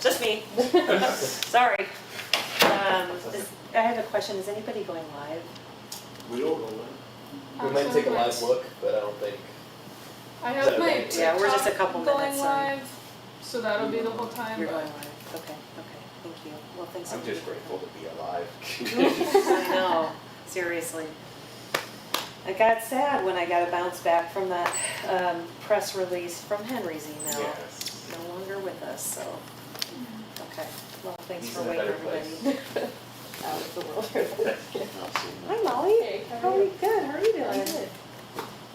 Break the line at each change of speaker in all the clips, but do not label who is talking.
Just me. Sorry. I have a question. Is anybody going live?
We don't know when.
We might take a live look, but I don't think.
I
Is
have
that
my
right?
Yeah, we're just a
TikTok
couple
going
minutes in.
live, so that'll be the whole time.
You're
but-
going live. Okay, thank you. Well, thanks.
I'm just grateful to be alive.
I know, seriously. I got sad when I got a bounce back from that press release from Henry's email.
Yes.
No longer with us, so, okay. Well, thanks
He's
for
in a
waiting,
better
everybody.
place.
Out of the world.
Hi, Molly.
Hey,
How are you? Good, how are you doing?
I'm good.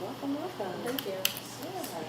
Welcome, welcome.
Thank you.
Yeah.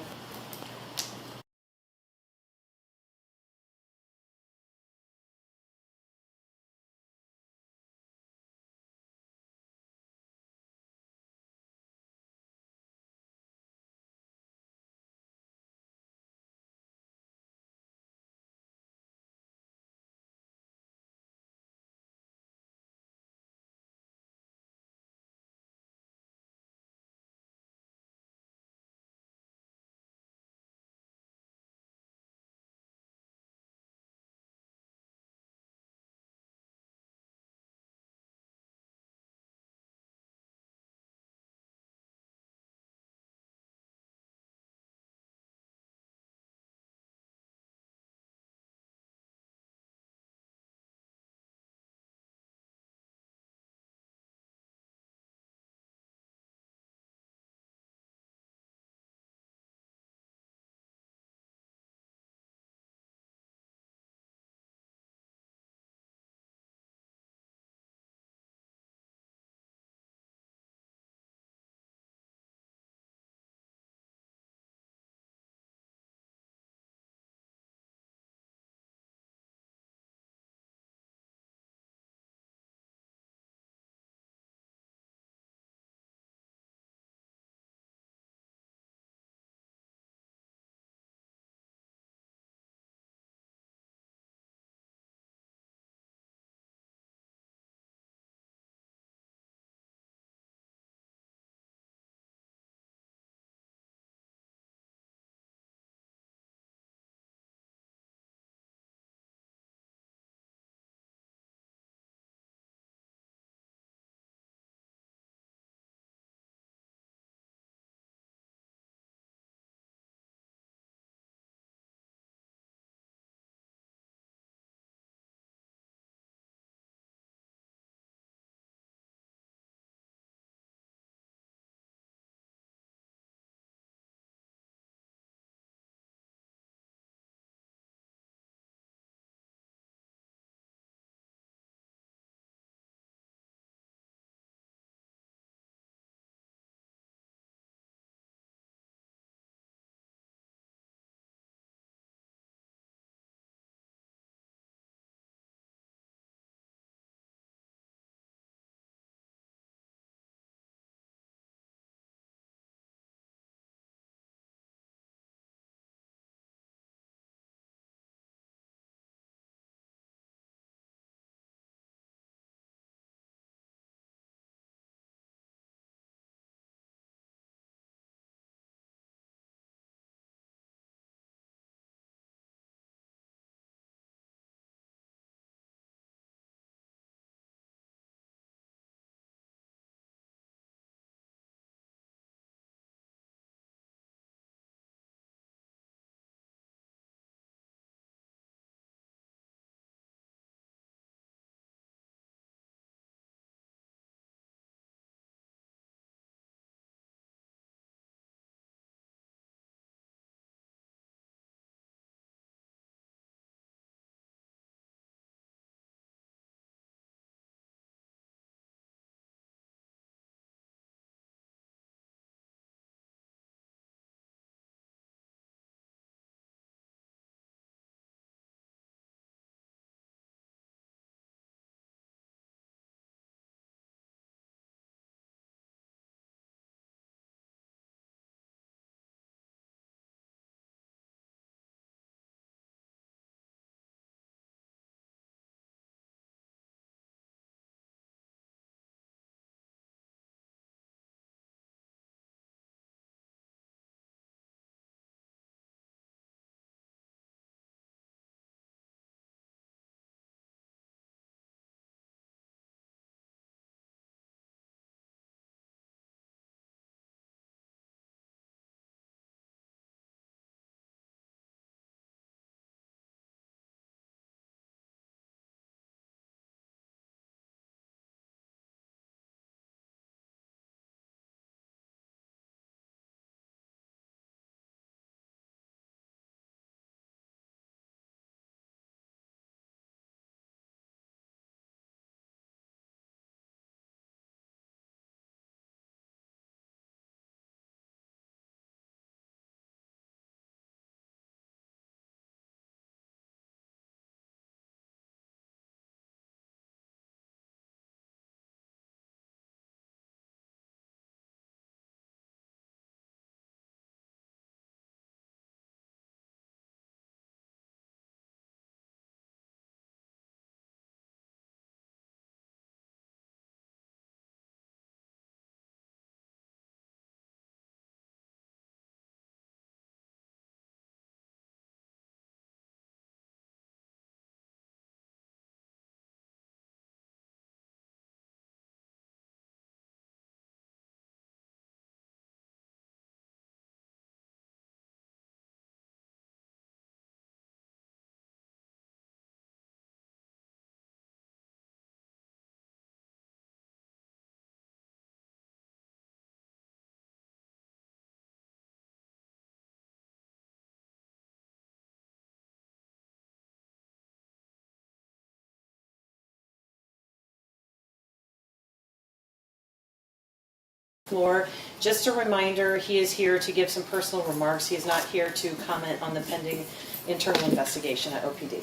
floor. Just a reminder, he is here to give some personal remarks. He is not here to comment on the pending internal investigation at OPD.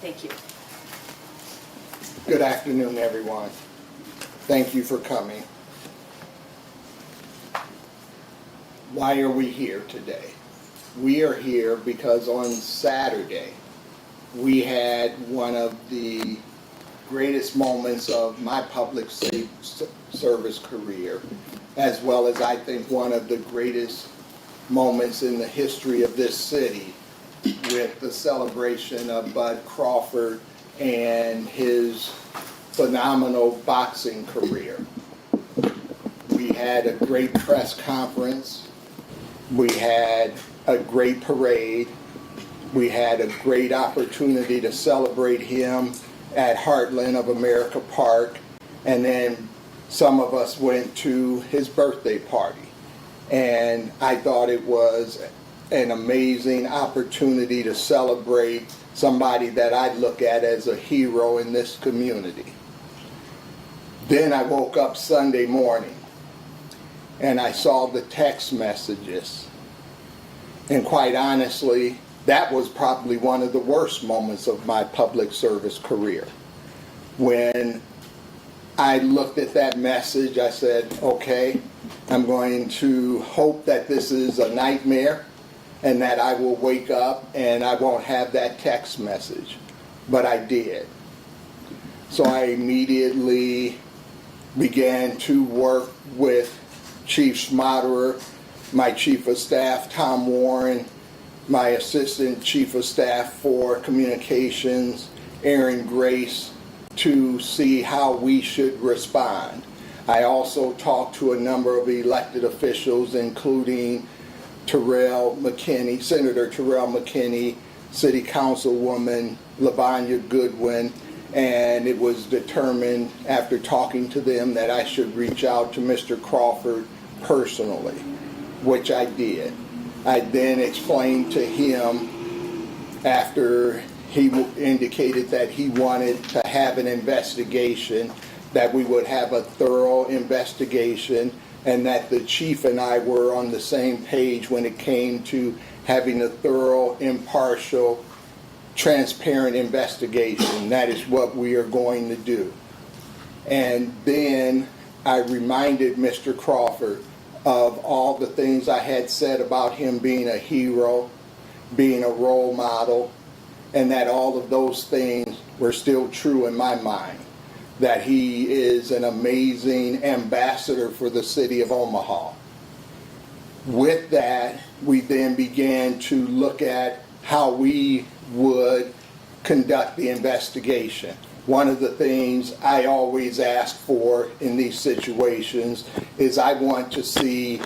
Thank you.
Good afternoon, everyone. Thank you for coming. Why are we here today? We are here because on Saturday, we had one of the greatest moments of my public service career, as well as I think one of the greatest moments in the history of this city, with the celebration of Bud Crawford and his phenomenal boxing career. We had a great press conference. We had a great parade. We had a great opportunity to celebrate him at Heartland of America Park. And then some of us went to his birthday party. And I thought it was an amazing opportunity to celebrate somebody that I look at as a hero in this community. Then I woke up Sunday morning and I saw the text messages. And quite honestly, that was probably one of the worst moments of my public service career. When I looked at that message, I said, okay, I'm going to hope that this is a nightmare and that I will wake up and I won't have that text message. But I did. So I immediately began to work with Chief Schmaderer, my Chief of Staff, Tom Warren, my Assistant Chief of Staff for Communications, Aaron Grace, to see how we should respond. I also talked to a number of elected officials, including Terrell McKinney, Senator Terrell McKinney, City Councilwoman LaVanya Goodwin, and it was determined after talking to them that I should reach out to Mr. Crawford personally, which I did. I then explained to him, after he indicated that he wanted to have an investigation, that we would have a thorough investigation, and that the chief and I were on the same page when it came to having a thorough, impartial, transparent investigation. That is what we are going to do. And then I reminded Mr. Crawford of all the things I had said about him being a hero, being a role model, and that all of those things were still true in my mind. That he is an amazing ambassador for the city of Omaha. With that, we then began to look at how we would conduct the investigation. One of the things I always ask for in these situations is I want to see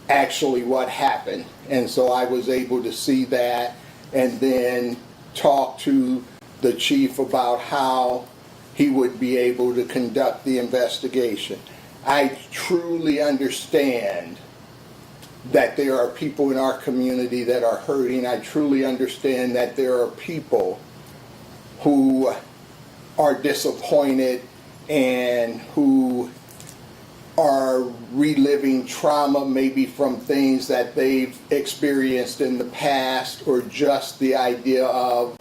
actually what happened. And so I was able to see that and then talk to the chief about how he would be able to conduct the investigation. I truly understand that there are people in our community that are hurting. I truly understand that there are people who are disappointed and who are reliving trauma, maybe from things that they've experienced in the past, or just the idea of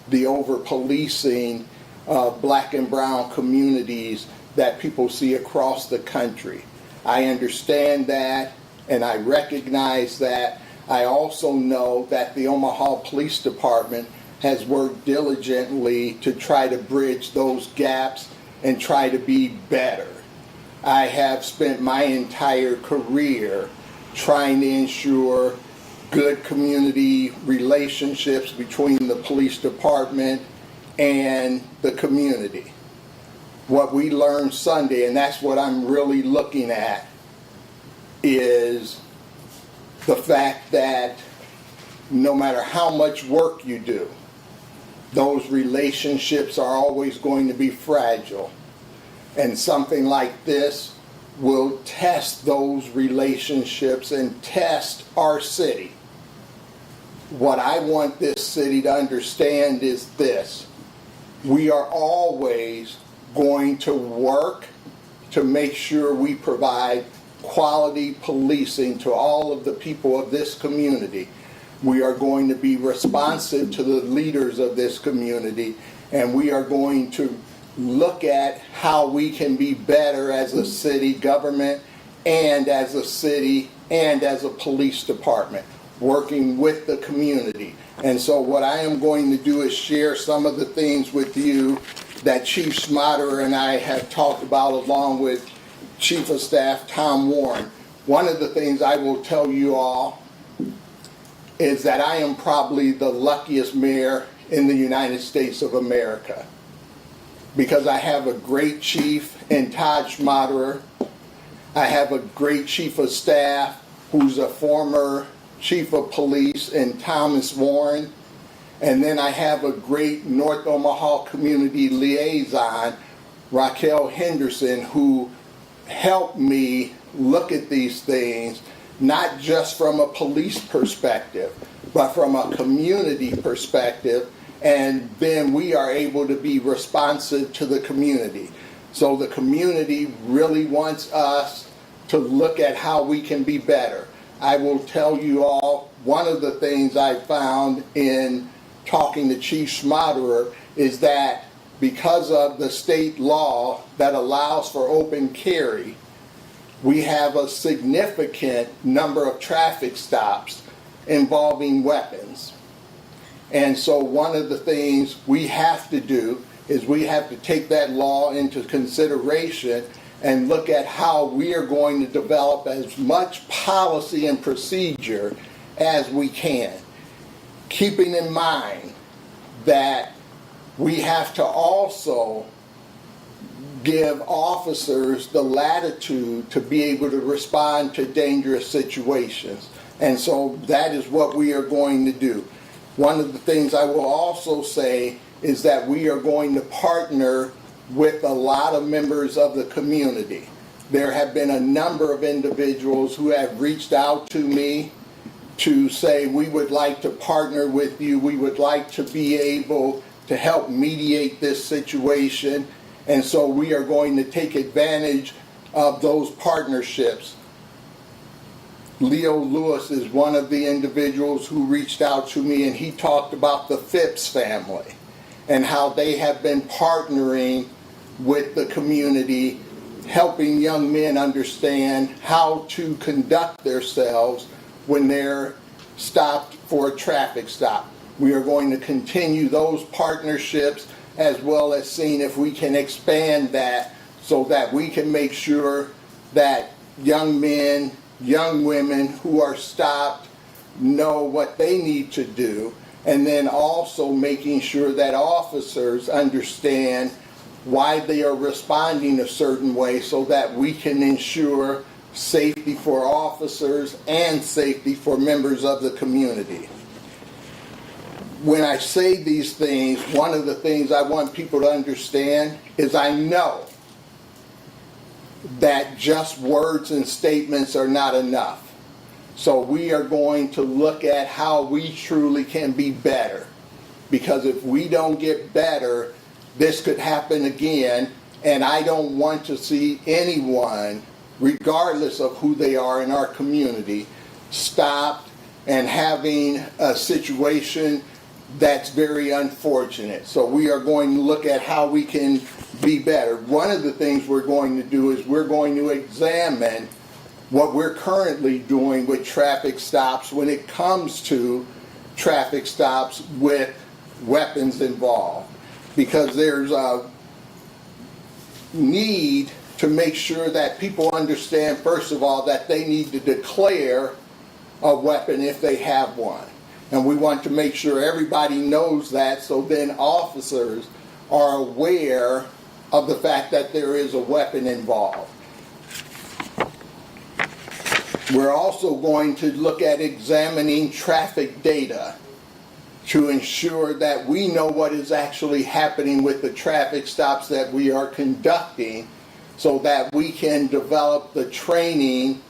the over-policing of black and brown communities that people see across the country. I understand that, and I recognize that. I also know that the Omaha Police Department has worked diligently to try to bridge those gaps and try to be better. I have spent my entire career trying to ensure good community relationships between the police department and the community. What we learned Sunday, and that's what I'm really looking at, is the fact that no matter how much work you do, those relationships are always going to be fragile. And something like this will test those relationships and test our city. What I want this city to understand is this: we are always going to work to make sure we provide quality policing to all of the people of this community. We are going to be responsive to the leaders of this community, and we are going to look at how we can be better as a city government and as a city and as a police department, working with the community. And so what I am going to do is share some of the things with you that Chief Schmaderer and I have talked about, along with Chief of Staff Tom Warren. One of the things I will tell you all is that I am probably the luckiest mayor in the United States of America, because I have a great chief in Todd Schmaderer. I have a great chief of staff who's a former chief of police in Thomas Warren. And then I have a great North Omaha community liaison, Raquel Henderson, who helped me look at these things, not just from a police perspective, but from a community perspective. And then we are able to be responsive to the community. So the community really wants us to look at how we can be better. I will tell you all, one of the things I found in talking to Chief Schmaderer is that because of the state law that allows for open carry, we have a significant number of traffic stops involving weapons. And so one of the things we have to do is we have to take that law into consideration and look at how we are going to develop as much policy and procedure as we can, keeping in mind that we have to also give officers the latitude to be able to respond to dangerous situations. And so that is what we are going to do. One of the things I will also say is that we are going to partner with a lot of members of the community. There have been a number of individuals who have reached out to me to say, we would like to partner with you, we would like to be able to help mediate this situation, and so we are going to take advantage of those partnerships. Leo Lewis is one of the individuals who reached out to me, and he talked about the Phipps family and how they have been partnering with the community, helping young men understand how to conduct themselves when they're stopped for a traffic stop. We are going to continue those partnerships, as well as seeing if we can expand that so that we can make sure that young men, young women who are stopped know what they need to do, and then also making sure that officers understand why they are responding a certain way so that we can ensure safety for officers and safety for members of the community. When I say these things, one of the things I want people to understand is I know that just words and statements are not enough. So we are going to look at how we truly can be better. Because if we don't get better, this could happen again, and I don't want to see anyone, regardless of who they are in our community, stopped and having a situation that's very unfortunate. So we are going to look at how we can be better. One of the things we're going to do is we're going to examine what we're currently doing with traffic stops when it comes to traffic stops with weapons involved. Because there's a need to make sure that people understand, first of all, that they need to declare a weapon if they have one. And we want to make sure everybody knows that, so then officers are aware of the fact that there is a weapon involved. We're also going to look at examining traffic data to ensure that we know what is actually happening with the traffic stops that we are conducting, so that we can develop the training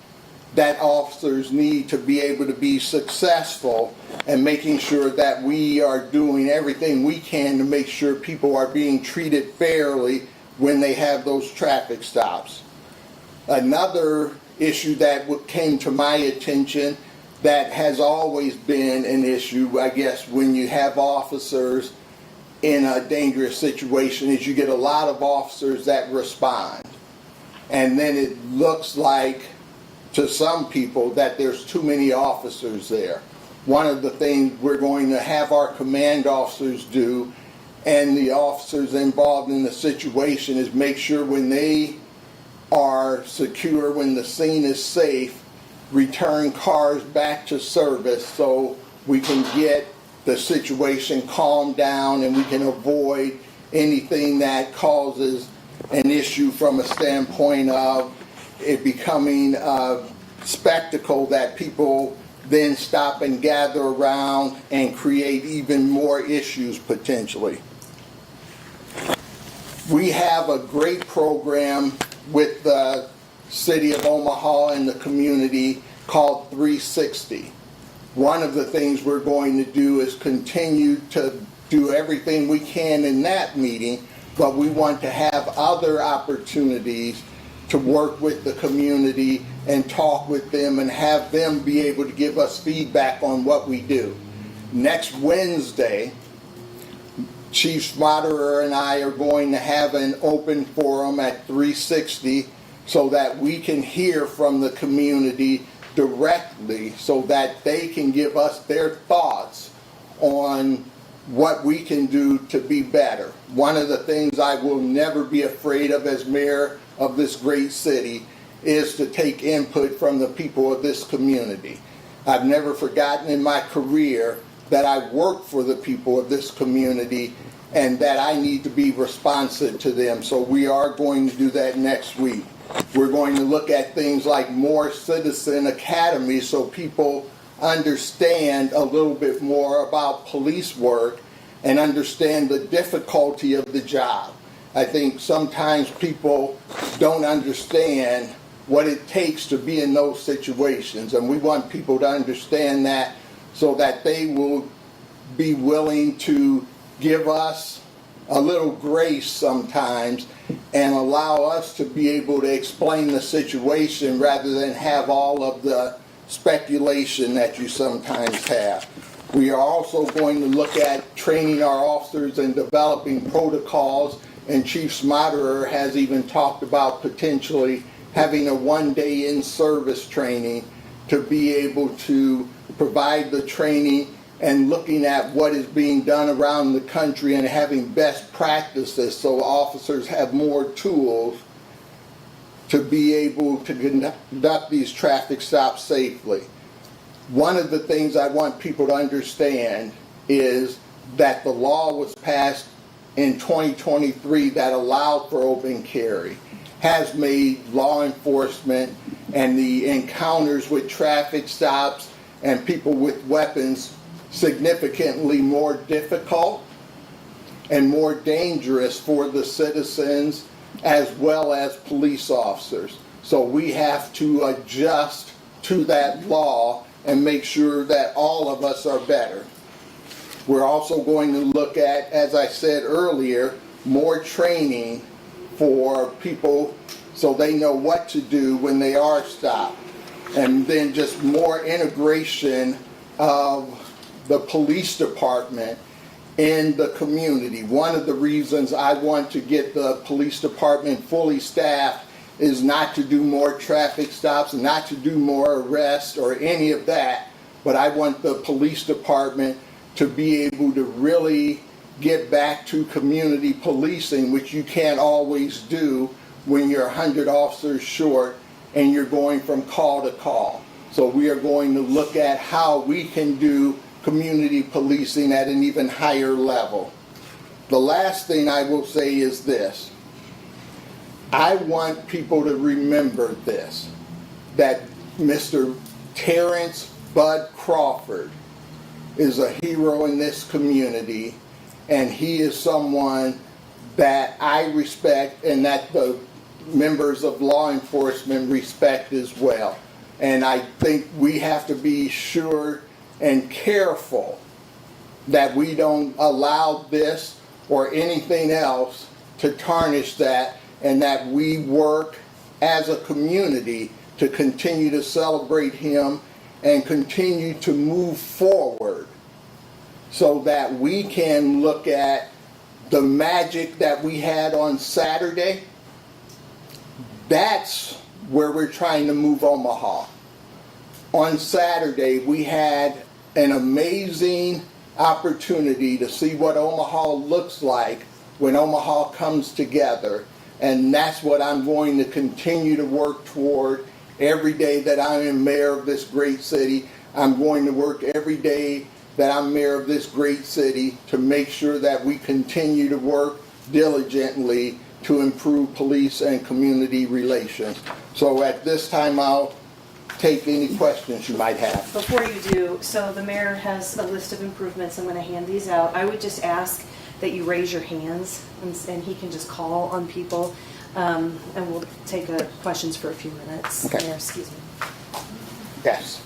that officers need to be able to be successful, and making sure that we are doing everything we can to make sure people are being treated fairly when they have those traffic stops. Another issue that came to my attention that has always been an issue, I guess, when you have officers in a dangerous situation, is you get a lot of officers that respond. And then it looks like, to some people, that there's too many officers there. One of the things we're going to have our command officers do, and the officers involved in the situation, is make sure when they are secure, when the scene is safe, return cars back to service so we can get the situation calmed down and we can avoid anything that causes an issue from a standpoint of it becoming a spectacle that people then stop and gather around and create even more issues potentially. We have a great program with the City of Omaha and the community called 360. One of the things we're going to do is continue to do everything we can in that meeting, but we want to have other opportunities to work with the community and talk with them and have them be able to give us feedback on what we do. Next Wednesday, Chief Schmaderer and I are going to have an open forum at 360 so that we can hear from the community directly so that they can give us their thoughts on what we can do to be better. One of the things I will never be afraid of as mayor of this great city is to take input from the people of this community. I've never forgotten in my career that I work for the people of this community and that I need to be responsive to them. So we are going to do that next week. We're going to look at things like more citizen academies so people understand a little bit more about police work and understand the difficulty of the job. I think sometimes people don't understand what it takes to be in those situations, and we want people to understand that so that they will be willing to give us a little grace sometimes and allow us to be able to explain the situation rather than have all of the speculation that you sometimes have. We are also going to look at training our officers and developing protocols, and Chief Schmaderer has even talked about potentially having a one-day in-service training to be able to provide the training and looking at what is being done around the country and having best practices so officers have more tools to be able to conduct these traffic stops safely. One of the things I want people to understand is that the law was passed in 2023 that allowed for open carry, has made law enforcement and the encounters with traffic stops and people with weapons significantly more difficult and more dangerous for the citizens as well as police officers. So we have to adjust to that law and make sure that all of us are better. We're also going to look at, as I said earlier, more training for people so they know what to do when they are stopped. And then just more integration of the police department in the community. One of the reasons I want to get the police department fully staffed is not to do more traffic stops, not to do more arrests or any of that, but I want the police department to be able to really get back to community policing, which you can't always do when you're 100 officers short and you're going from call to call. So we are going to look at how we can do community policing at an even higher level. The last thing I will say is this. I want people to remember this, that Mr. Terrence Bud Crawford is a hero in this community, and he is someone that I respect and that the members of law enforcement respect as well. And I think we have to be sure and careful that we don't allow this or anything else to tarnish that, and that we work as a community to continue to celebrate him and continue to move forward so that we can look at the magic that we had on Saturday. That's where we're trying to move Omaha. On Saturday, we had an amazing opportunity to see what Omaha looks like when Omaha comes together. And that's what I'm going to continue to work toward every day that I am mayor of this great city. I'm going to work every day that I'm mayor of this great city to make sure that we continue to work diligently to improve police and community relations. So at this time, I'll take any questions you might have.
Before you do, so the mayor has a list of improvements. I'm going to hand these out. I would just ask that you raise your hands, and he can just call on people, and we'll take questions for a few minutes.
Okay.
Mayor, excuse me.
Yes.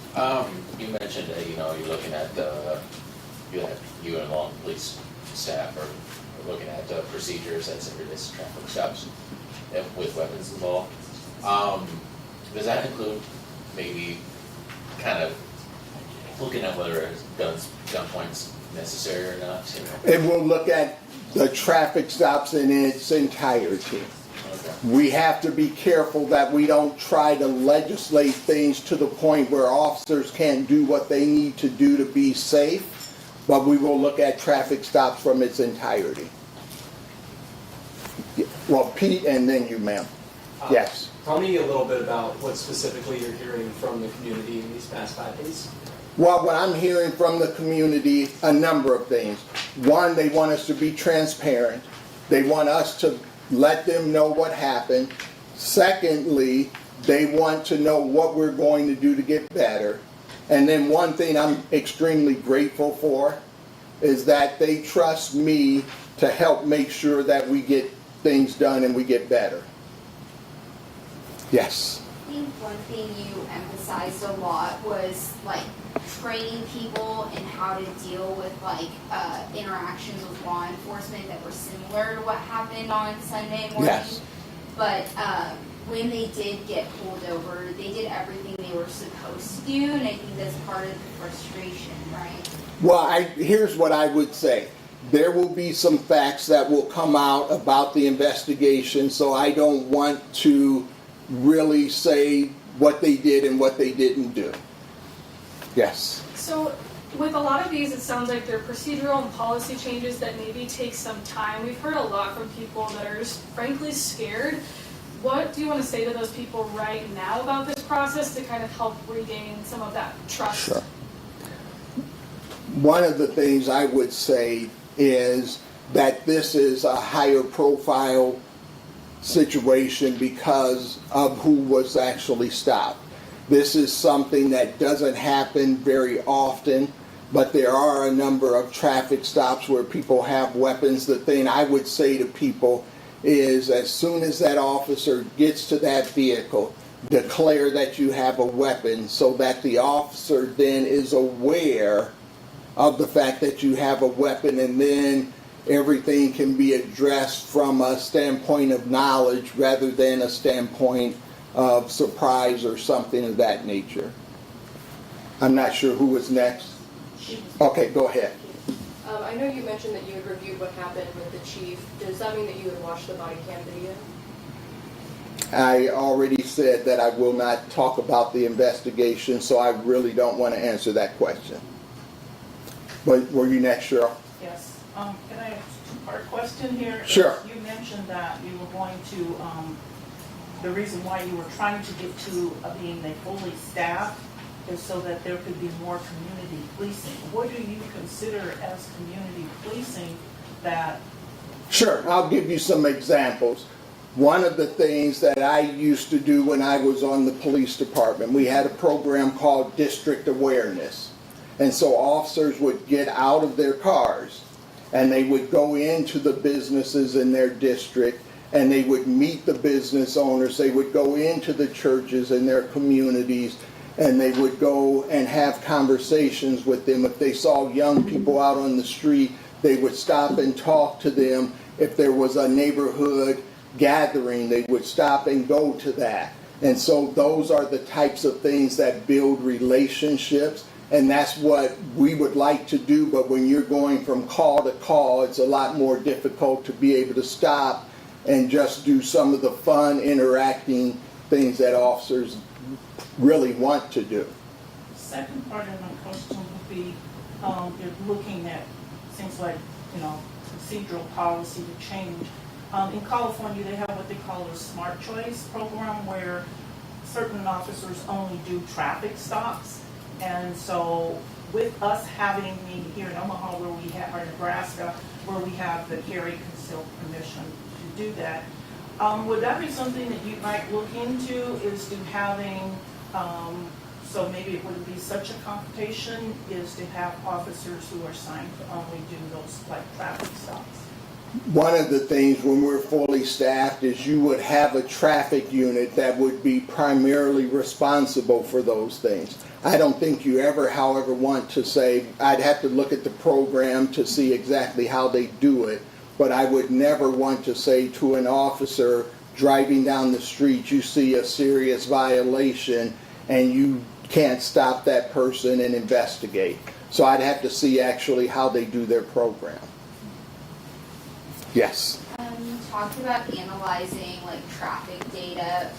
You mentioned, you're looking at, you and law and police staff are looking at procedures at serious traffic stops with weapons involved. Does that include maybe kind of looking at whether gunpoint's necessary or not?
And we'll look at the traffic stops in its entirety.
Okay.
We have to be careful that we don't try to legislate things to the point where officers can't do what they need to do to be safe, but we will look at traffic stops from its entirety. Well, Pete, and then you, ma'am. Yes.
Tell me a little bit about what specifically you're hearing from the community in these past 5 days.
Well, what I'm hearing from the community, a number of things. One, they want us to be transparent. They want us to let them know what happened. Secondly, they want to know what we're going to do to get better. And then one thing I'm extremely grateful for is that they trust me to help make sure that we get things done and we get better. Yes.
I think one thing you emphasized a lot was like training people in how to deal with like interactions with law enforcement that were similar to what happened on Sunday morning.
Yes.
But when they did get pulled over, they did everything they were supposed to do, and I think that's part of the frustration, right?
Well, here's what I would say. There will be some facts that will come out about the investigation, so I don't want to really say what they did and what they didn't do. Yes.
So with a lot of these, it sounds like they're procedural and policy changes that maybe take some time. We've heard a lot from people that are just frankly scared. What do you want to say to those people right now about this process to kind of help regain some of that trust?
Sure. One of the things I would say is that this is a higher profile situation because of who was actually stopped. This is something that doesn't happen very often, but there are a number of traffic stops where people have weapons. The thing I would say to people is as soon as that officer gets to that vehicle, declare that you have a weapon so that the officer then is aware of the fact that you have a weapon, and then everything can be addressed from a standpoint of knowledge rather than a standpoint of surprise or something of that nature. I'm not sure who was next. Okay, go ahead.
I know you mentioned that you had reviewed what happened with the chief. Does that mean that you had watched the body cam video?
I already said that I will not talk about the investigation, so I really don't want to answer that question. But were you next, Cheryl?
Yes. Can I ask a two-part question here?
Sure.
You mentioned that you were going to, the reason why you were trying to get to being a fully staffed is so that there could be more community policing. What do you consider as community policing that?
Sure, I'll give you some examples. One of the things that I used to do when I was on the police department, we had a program called District Awareness. And so officers would get out of their cars and they would go into the businesses in their district and they would meet the business owners. They would go into the churches in their communities and they would go and have conversations with them. If they saw young people out on the street, they would stop and talk to them. If there was a neighborhood gathering, they would stop and go to that. And so those are the types of things that build relationships, and that's what we would like to do. But when you're going from call to call, it's a lot more difficult to be able to stop and just do some of the fun, interacting things that officers really want to do.
The second part of my question would be, you're looking at, seems like, procedural policy to change. In California, they have what they call a smart choice program where certain officers only do traffic stops. And so with us having here in Omaha or Nebraska, where we have the carry concealed permission to do that, would that be something that you might look into, is to having, so maybe it wouldn't be such a complication, is to have officers who are assigned to only do those like traffic stops?
One of the things when we're fully staffed is you would have a traffic unit that would be primarily responsible for those things. I don't think you ever, however, want to say, I'd have to look at the program to see exactly how they do it, but I would never want to say to an officer driving down the street, you see a serious violation and you can't stop that person and investigate. So I'd have to see actually how they do their program. Yes.
You talked about analyzing like traffic data.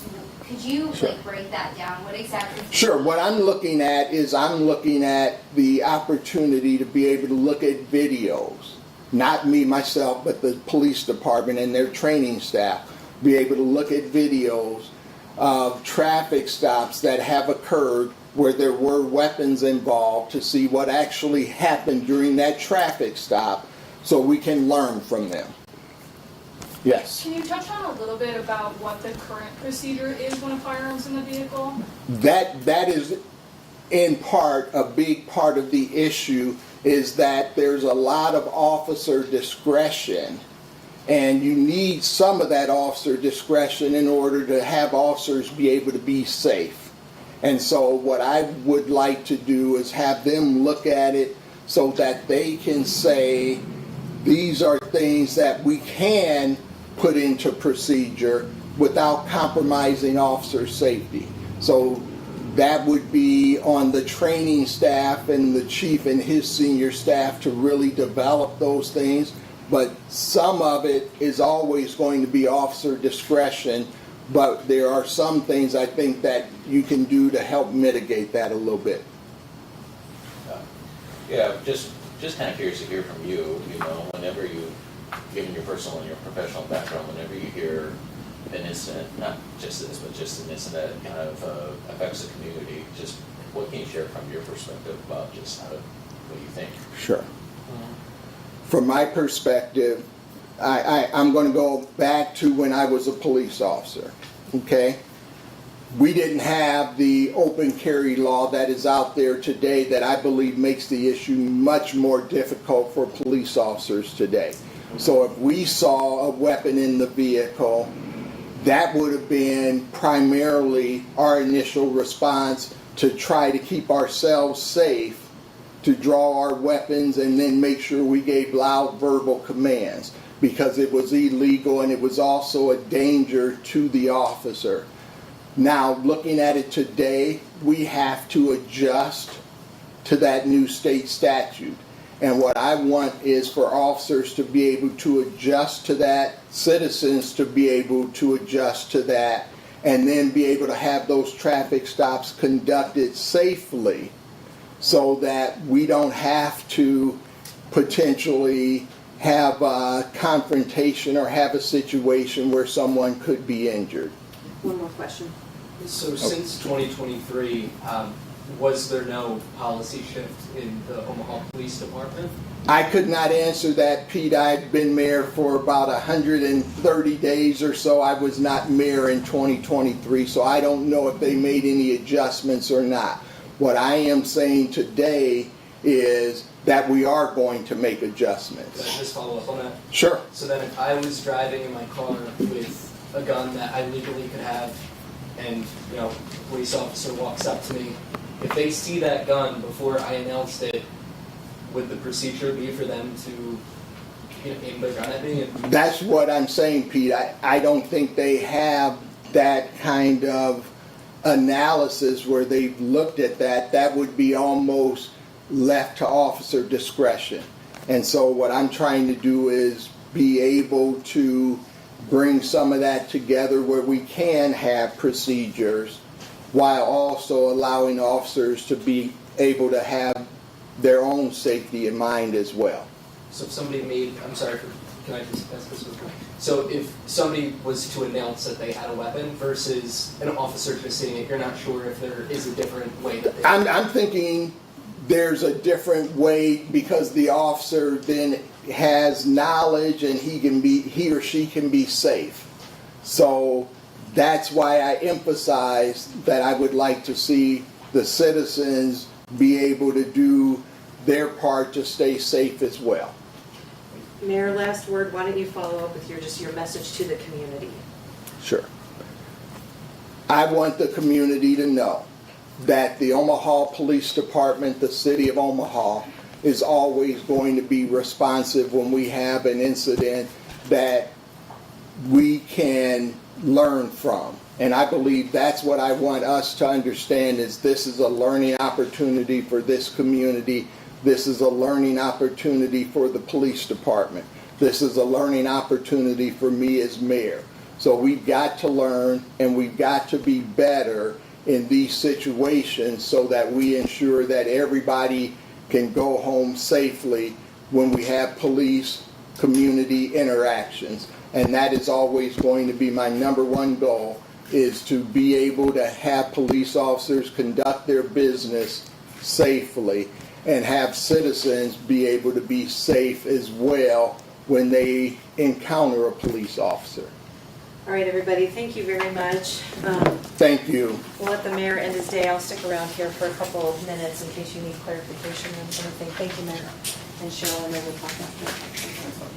Could you
Sure.
like break that down? What exactly?
Sure. What I'm looking at is I'm looking at the opportunity to be able to look at videos. Not me, myself, but the police department and their training staff. Be able to look at videos of traffic stops that have occurred where there were weapons involved to see what actually happened during that traffic stop so we can learn from them. Yes.
Can you touch on a little bit about what the current procedure is when a firearm's in the vehicle?
That is in part, a big part of the issue is that there's a lot of officer discretion, and you need some of that officer discretion in order to have officers be able to be safe. And so what I would like to do is have them look at it so that they can say, these are things that we can put into procedure without compromising officer safety. So that would be on the training staff and the chief and his senior staff to really develop those things. But some of it is always going to be officer discretion, but there are some things I think that you can do to help mitigate that a little bit.
Yeah, just kind of curious to hear from you, whenever you, given your personal and your professional background, whenever you hear an incident, not just this, but just an incident that kind of affects the community, just what can you share from your perspective about just what you think?
Sure. From my perspective, I'm going to go back to when I was a police officer, okay? We didn't have the open carry law that is out there today that I believe makes the issue much more difficult for police officers today. So if we saw a weapon in the vehicle, that would have been primarily our initial response to try to keep ourselves safe, to draw our weapons and then make sure we gave loud verbal commands, because it was illegal and it was also a danger to the officer. Now, looking at it today, we have to adjust to that new state statute. And what I want is for officers to be able to adjust to that, citizens to be able to adjust to that, and then be able to have those traffic stops conducted safely so that we don't have to potentially have a confrontation or have a situation where someone could be injured.
One more question.
So since 2023, was there no policy shift in the Omaha Police Department?
I could not answer that, Pete. I've been mayor for about 130 days or so. I was not mayor in 2023, so I don't know if they made any adjustments or not. What I am saying today is that we are going to make adjustments.
Can I just follow up on that?
Sure.
So then if I was driving in my car with a gun that I legally could have, and a police officer walks up to me, if they see that gun before I announced it, would the procedure be for them to aim their gun at me?
That's what I'm saying, Pete. I don't think they have that kind of analysis where they've looked at that, that would be almost left to officer discretion. And so what I'm trying to do is be able to bring some of that together where we can have procedures while also allowing officers to be able to have their own safety in mind as well.
So if somebody made, I'm sorry, can I just ask this one? So if somebody was to announce that they had a weapon versus an officer just seeing it, you're not sure if there is a different way that they...
I'm thinking there's a different way because the officer then has knowledge and he or she can be safe. So that's why I emphasize that I would like to see the citizens be able to do their part to stay safe as well.
Mayor, last word, why don't you follow up with your message to the community?
Sure. I want the community to know that the Omaha Police Department, the city of Omaha, is always going to be responsive when we have an incident that we can learn from. And I believe that's what I want us to understand is this is a learning opportunity for this community. This is a learning opportunity for the police department. This is a learning opportunity for me as mayor. So we've got to learn and we've got to be better in these situations so that we ensure that everybody can go home safely when we have police community interactions. And that is always going to be my number one goal, is to be able to have police officers conduct their business safely and have citizens be able to be safe as well when they encounter a police officer.
All right, everybody, thank you very much.
Thank you.
We'll let the mayor end his day. I'll stick around here for a couple of minutes in case you need clarification on something. Thank you, Mayor. And Cheryl, and then we'll talk after.